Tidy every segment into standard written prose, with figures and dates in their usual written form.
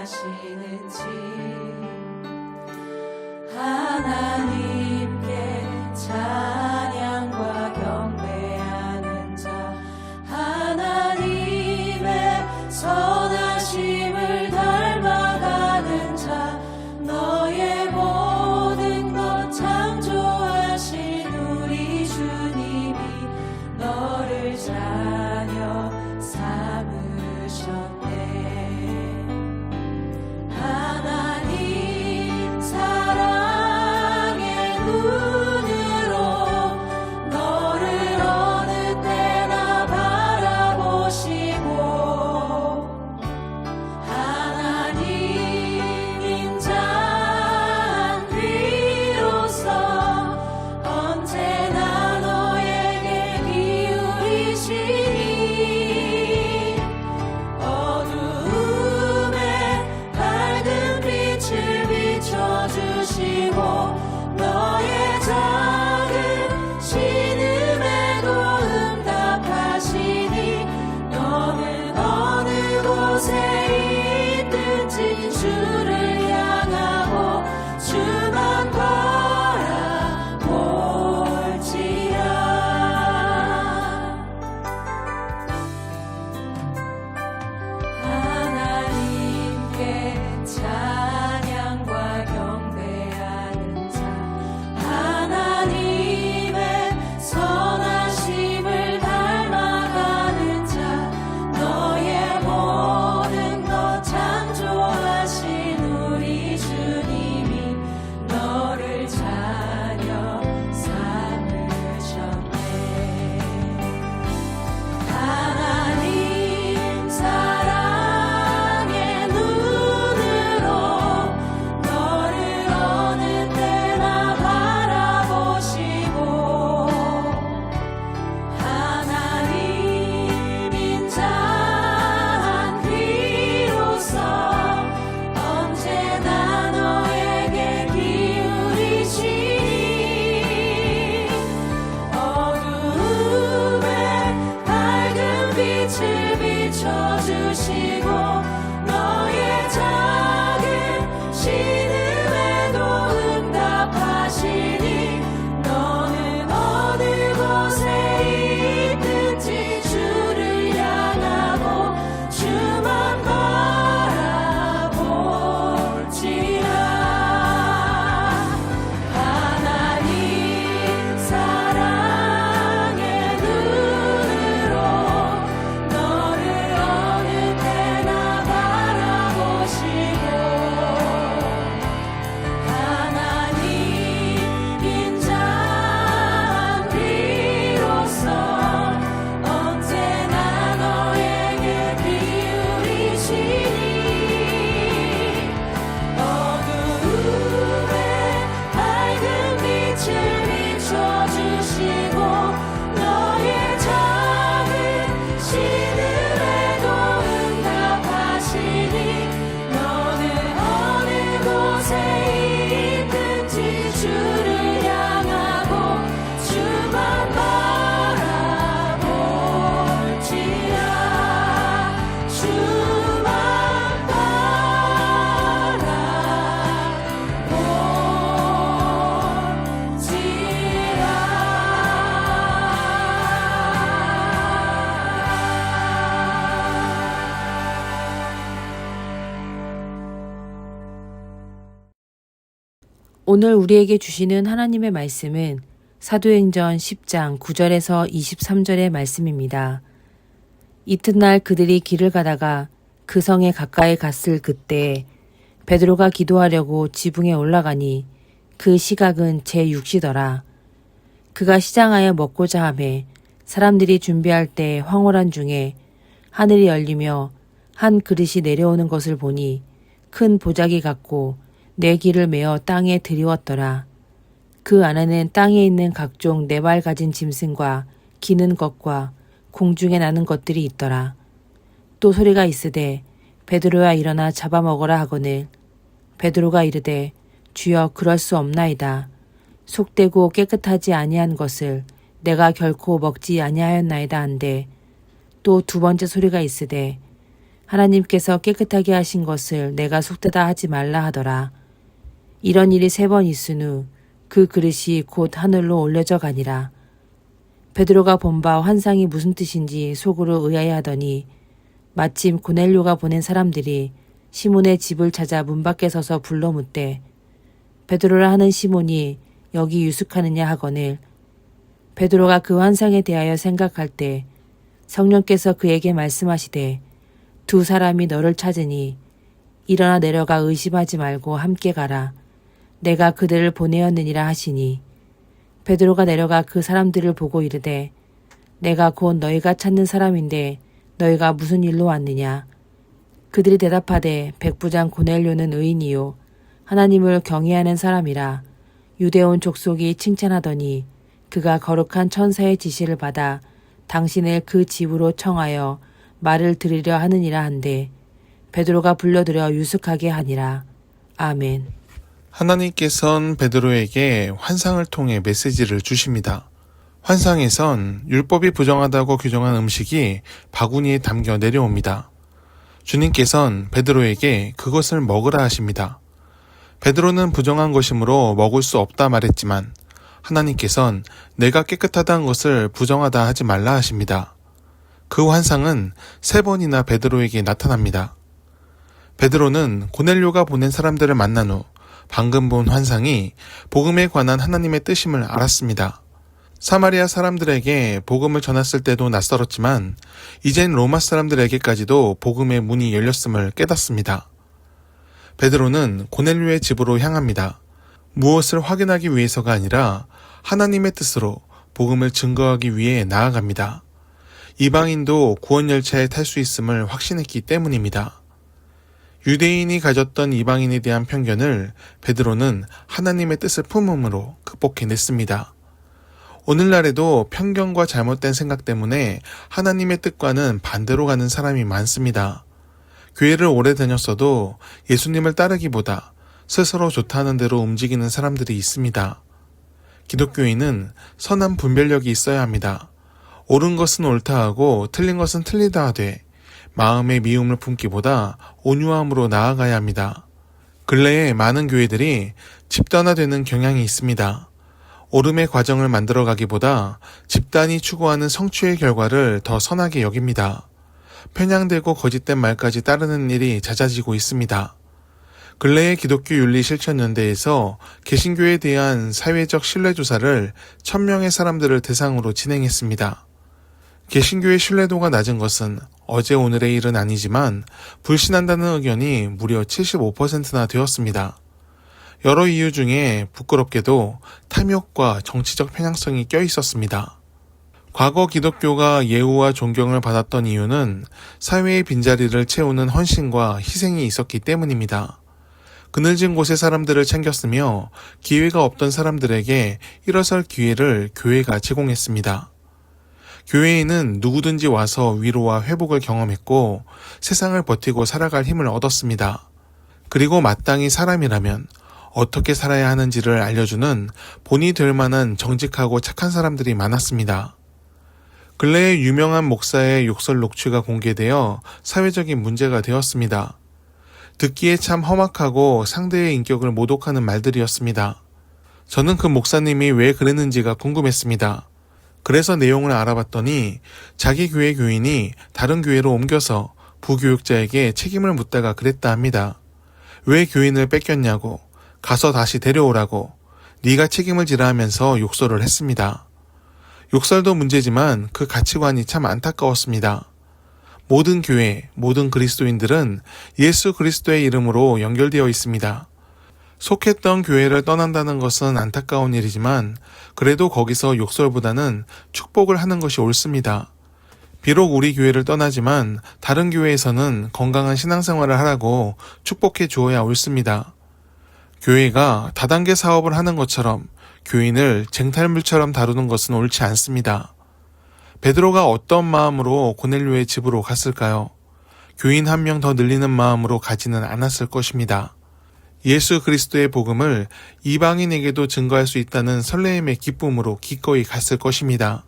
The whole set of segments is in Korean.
하시는지 하나님께 찬양과 경배하는 자 하나님의 선하심을 닮아가는 자 너의 모든 것 창조하신 우리 주님이 너를 자녀 삼으셨네. 하나님 사랑의 눈으로 너를 어느 때나 바라보시고 하나님 인자한 귀로서 언제나 너에게 기울이시니 어두움에 밝은 빛을 비춰주시고 너의 작은 신음에도 응답하시니 너는 어느 곳에 있든지 주를 향하고 주만 바라볼지라. 하나님께 찬양과 경배하는 자 하나님의 선하심을 닮아가는 자 너의 모든 것 창조하신 우리 주님이 너를 자녀 삼으셨네. 하나님 사랑의 눈으로 너를 어느 때나 바라보시고 하나님 인자한 귀로서 언제나 너에게 기울이시니 어두움에 밝은 빛을 비춰주시고 너의 작은 신음에도 응답하시니 너는 어느 곳에 있든지 주를 향하고 주만 바라볼지라. 하나님 사랑의 눈으로 너를 어느 때나 바라보시고 하나님 인자한 귀로서 언제나 너에게 기울이시니 어두움에 밝은 빛을 비춰주시고 너의 작은 신음에도 응답하시니 너는 어느 곳에 있든지 주를 향하고 주만 바라볼지라. 주만 오늘 우리에게 주시는 하나님의 말씀은 사도행전 10장 9절에서 23절의 말씀입니다. 이튿날 그들이 길을 가다가 그 성에 가까이 갔을 그때 베드로가 기도하려고 지붕에 올라가니 그 시각은 제6시더라. 그가 시장하여 먹고자 하매 사람들이 준비할 때 황홀한 중에 하늘이 열리며 한 그릇이 내려오는 것을 보니 큰 보자기 같고 네 기를 메어 땅에 드리웠더라. 그 안에는 땅에 있는 각종 네 발 가진 짐승과 기는 것과 공중에 나는 것들이 있더라. 또 소리가 있으되 베드로야 일어나 잡아먹으라 하거늘 베드로가 이르되 주여 그럴 수 없나이다. 속되고 깨끗하지 아니한 것을 내가 결코 먹지 아니하였나이다 한데 또 두 번째 소리가 있으되 하나님께서 깨끗하게 하신 것을 내가 속되다 하지 말라 하더라. 이런 일이 3번 있은 후 그 그릇이 곧 하늘로 올려져 가니라. 베드로가 본 바 환상이 무슨 뜻인지 속으로 의아해하더니 마침 고넬료가 보낸 사람들이 시몬의 집을 찾아 문 밖에 서서 불러 묻되 베드로라 하는 시몬이 여기 유숙하느냐 하거늘 베드로가 그 환상에 대하여 생각할 때 성령께서 그에게 말씀하시되 2 사람이 너를 찾으니 일어나 내려가 의심하지 말고 함께 가라. 내가 그들을 보내었느니라 하시니 베드로가 내려가 그 사람들을 보고 이르되 내가 곧 너희가 찾는 사람인데 너희가 무슨 일로 왔느냐. 그들이 대답하되 백부장 고넬료는 의인이요 하나님을 경외하는 사람이라. 유대온 족속이 칭찬하더니 그가 거룩한 천사의 지시를 받아 당신을 그 집으로 청하여 말을 들으려 하느니라 한데 베드로가 불러들여 유숙하게 하니라. 아멘. 하나님께선 베드로에게 환상을 통해 메시지를 주십니다. 환상에선 율법이 부정하다고 규정한 음식이 바구니에 담겨 내려옵니다. 주님께선 베드로에게 그것을 먹으라 하십니다. 베드로는 부정한 것이므로 먹을 수 없다 말했지만 하나님께선 내가 깨끗하다는 것을 부정하다 하지 말라 하십니다. 그 환상은 3번이나 베드로에게 나타납니다. 베드로는 고넬료가 보낸 사람들을 만난 후 방금 본 환상이 복음에 관한 하나님의 뜻임을 알았습니다. 사마리아 사람들에게 복음을 전했을 때도 낯설었지만 이젠 로마 사람들에게까지도 복음의 문이 열렸음을 깨닫습니다. 베드로는 고넬료의 집으로 향합니다. 무엇을 확인하기 위해서가 아니라 하나님의 뜻으로 복음을 증거하기 위해 나아갑니다. 이방인도 구원 열차에 탈 수 있음을 확신했기 때문입니다. 유대인이 가졌던 이방인에 대한 편견을 베드로는 하나님의 뜻을 품음으로 극복해냈습니다. 오늘날에도 편견과 잘못된 생각 때문에 하나님의 뜻과는 반대로 가는 사람이 많습니다. 교회를 오래 다녔어도 예수님을 따르기보다 스스로 좋다는 대로 움직이는 사람들이 있습니다. 기독교인은 선한 분별력이 있어야 합니다. 옳은 것은 옳다 하고 틀린 것은 틀리다 하되 마음의 미움을 품기보다 온유함으로 나아가야 합니다. 근래에 많은 교회들이 집단화되는 경향이 있습니다. 옳음의 과정을 만들어가기보다 집단이 추구하는 성취의 결과를 더 선하게 여깁니다. 편향되고 거짓된 말까지 따르는 일이 잦아지고 있습니다. 근래의 기독교 윤리 실천연대에서 개신교에 대한 사회적 신뢰조사를 1000명의 사람들을 대상으로 진행했습니다. 개신교의 신뢰도가 낮은 것은 어제 오늘의 일은 아니지만 불신한다는 의견이 무려 75%나 되었습니다. 여러 이유 중에 부끄럽게도 탐욕과 정치적 편향성이 껴있었습니다. 과거 기독교가 예우와 존경을 받았던 이유는 사회의 빈자리를 채우는 헌신과 희생이 있었기 때문입니다. 그늘진 곳의 사람들을 챙겼으며 기회가 없던 사람들에게 일어설 기회를 교회가 제공했습니다. 교회에는 누구든지 와서 위로와 회복을 경험했고 세상을 버티고 살아갈 힘을 얻었습니다. 그리고 마땅히 사람이라면 어떻게 살아야 하는지를 알려주는 본이 될 만한 정직하고 착한 사람들이 많았습니다. 근래에 유명한 목사의 욕설 녹취가 공개되어 사회적인 문제가 되었습니다. 듣기에 참 험악하고 상대의 인격을 모독하는 말들이었습니다. 저는 그 목사님이 왜 그랬는지가 궁금했습니다. 그래서 내용을 알아봤더니 자기 교회 교인이 다른 교회로 옮겨서 부교육자에게 책임을 묻다가 그랬다 합니다. 왜 교인을 뺏겼냐고, 가서 다시 데려오라고, 네가 책임을 지라 하면서 욕설을 했습니다. 욕설도 문제지만 그 가치관이 참 안타까웠습니다. 모든 교회, 모든 그리스도인들은 예수 그리스도의 이름으로 연결되어 있습니다. 속했던 교회를 떠난다는 것은 안타까운 일이지만 그래도 거기서 욕설보다는 축복을 하는 것이 옳습니다. 비록 우리 교회를 떠나지만 다른 교회에서는 건강한 신앙생활을 하라고 축복해 주어야 옳습니다. 교회가 다단계 사업을 하는 것처럼 교인을 쟁탈물처럼 다루는 것은 옳지 않습니다. 베드로가 어떤 마음으로 고넬료의 집으로 갔을까요? 교인 1명 더 늘리는 마음으로 가지는 않았을 것입니다. 예수 그리스도의 복음을 이방인에게도 증거할 수 있다는 설레임의 기쁨으로 기꺼이 갔을 것입니다.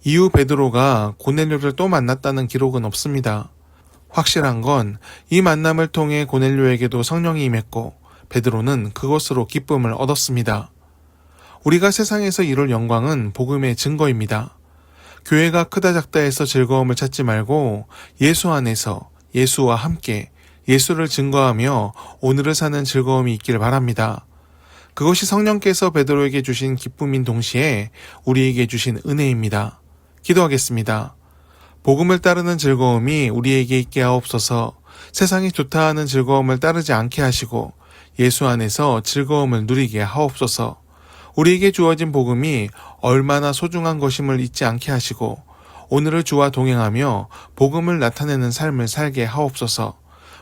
이후 베드로가 고넬료를 또 만났다는 기록은 없습니다. 확실한 건 이 만남을 통해 고넬료에게도 성령이 임했고 베드로는 그것으로 기쁨을 얻었습니다. 우리가 세상에서 이룰 영광은 복음의 증거입니다. 교회가 크다 작다에서 즐거움을 찾지 말고 예수 안에서 예수와 함께 예수를 증거하며 오늘을 사는 즐거움이 있길 바랍니다. 그것이 성령께서 베드로에게 주신 기쁨인 동시에 우리에게 주신 은혜입니다. 기도하겠습니다. 복음을 따르는 즐거움이 우리에게 있게 하옵소서. 세상이 좋다 하는 즐거움을 따르지 않게 하시고 예수 안에서 즐거움을 누리게 하옵소서. 우리에게 주어진 복음이 얼마나 소중한 것임을 잊지 않게 하시고 오늘을 주와 동행하며 복음을 나타내는 삶을 살게 하옵소서.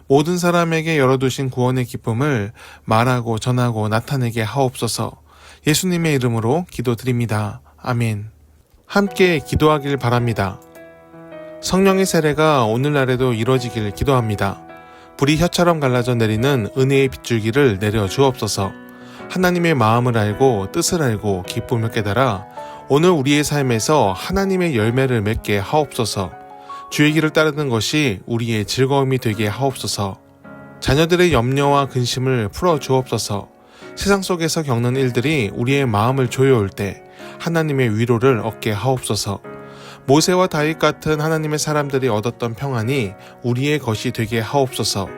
모든 사람에게 열어두신 구원의 기쁨을 말하고 전하고 나타내게 하옵소서. 예수님의 이름으로 기도드립니다. 아멘. 함께 기도하길 바랍니다. 성령의 세례가 오늘날에도 이뤄지길 기도합니다. 불이 혀처럼 갈라져 내리는 은혜의 빗줄기를 내려 주옵소서. 하나님의 마음을 알고 뜻을 알고 기쁨을 깨달아 오늘 우리의 삶에서 하나님의 열매를 맺게 하옵소서. 주의 길을 따르는 것이 우리의 즐거움이 되게 하옵소서. 자녀들의 염려와 근심을 풀어 주옵소서. 세상 속에서 겪는 일들이 우리의 마음을 조여올 때 하나님의 위로를 얻게 하옵소서. 모세와 다윗 같은 하나님의 사람들이 얻었던 평안이 우리의 것이 되게 하옵소서.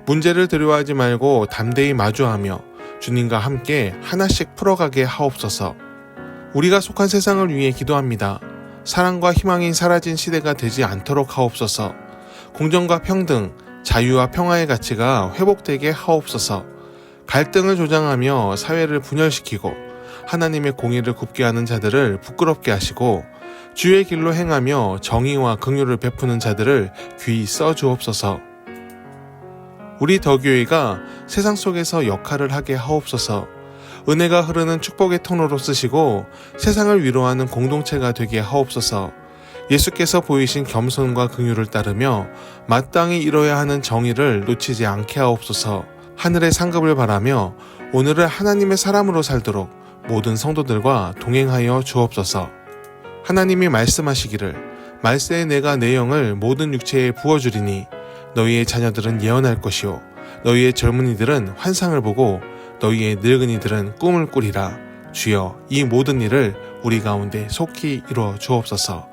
문제를 두려워하지 말고 담대히 마주하며 주님과 함께 하나씩 풀어가게 하옵소서. 우리가 속한 세상을 위해 기도합니다. 사랑과 희망이 사라진 시대가 되지 않도록 하옵소서. 공정과 평등, 자유와 평화의 가치가 회복되게 하옵소서. 갈등을 조장하며 사회를 분열시키고 하나님의 공의를 굽게 하는 자들을 부끄럽게 하시고 주의 길로 행하며 정의와 긍휼을 베푸는 자들을 귀히 써주옵소서. 우리 더교회가 세상 속에서 역할을 하게 하옵소서. 은혜가 흐르는 축복의 통로로 쓰시고 세상을 위로하는 공동체가 되게 하옵소서. 예수께서 보이신 겸손과 긍휼을 따르며 마땅히 이뤄야 하는 정의를 놓치지 않게 하옵소서. 하늘의 상급을 바라며 오늘을 하나님의 사람으로 살도록 모든 성도들과 동행하여 주옵소서. 하나님이 말씀하시기를 말세에 내가 내 영을 모든 육체에 부어주리니 너희의 자녀들은 예언할 것이요 너희의 젊은이들은 환상을 보고 너희의 늙은이들은 꿈을 꾸리라. 주여 이 모든 일을 우리 가운데 속히 이루어 주옵소서.